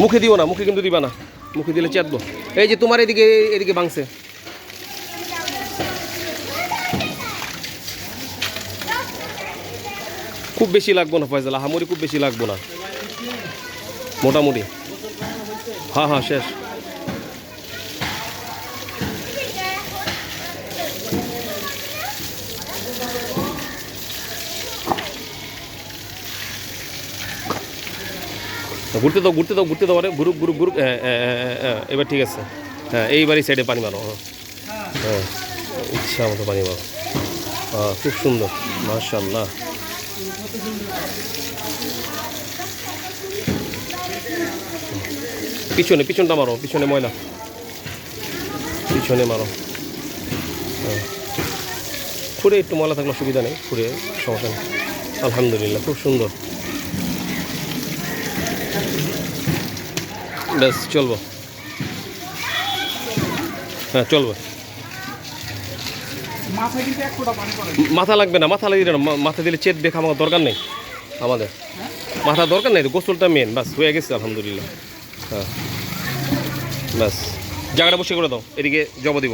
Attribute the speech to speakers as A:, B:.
A: মুখে দিও না, মুখে কিন্তু দিবা না, মুখে দিলে চেতবো। এই যে তোমার এদিকে এদিকে ভাঙছে। খুব বেশি লাগবো না ফয়সাল, আহামরি খুব বেশি লাগবো না, মোটামুটি। হ্যাঁ হ্যাঁ শেষ। ঘুরতে দাও ঘুরতে দাও ঘুরতে দাও, আরে ঘুরুক ঘুরুক ঘুরুক। হ্যাঁ হ্যাঁ হ্যাঁ হ্যাঁ, এবার ঠিক আছে। হ্যাঁ এইবারই সাইডে পানি মারো। হ্যাঁ হ্যাঁ, ইচ্ছা মতো পানি মারো। হ্যাঁ খুব সুন্দর, মাশাআল্লাহ। পিছনে পিছনটা মারো, পিছনে ময়লা, পিছনে মারো। হ্যাঁ খুঁড়ে একটু ময়লা থাকলে অসুবিধা নেই, খুঁড়ে সমস্যা নেই। আলহামদুলিল্লাহ খুব সুন্দর, ব্যাস চলবো। হ্যাঁ চলবো। মাথা লাগবে না, মাথা লাগিয়ে না, মাথা দিলে চেত দেখা আমার দরকার নেই, আমাদের মাথা দরকার নেই, গোসলটা মেন, বাস হয়ে গেছে আলহামদুলিল্লাহ। হ্যাঁ ব্যাস, জায়গাটা বসে করে দাও, এদিকে জবা দিব।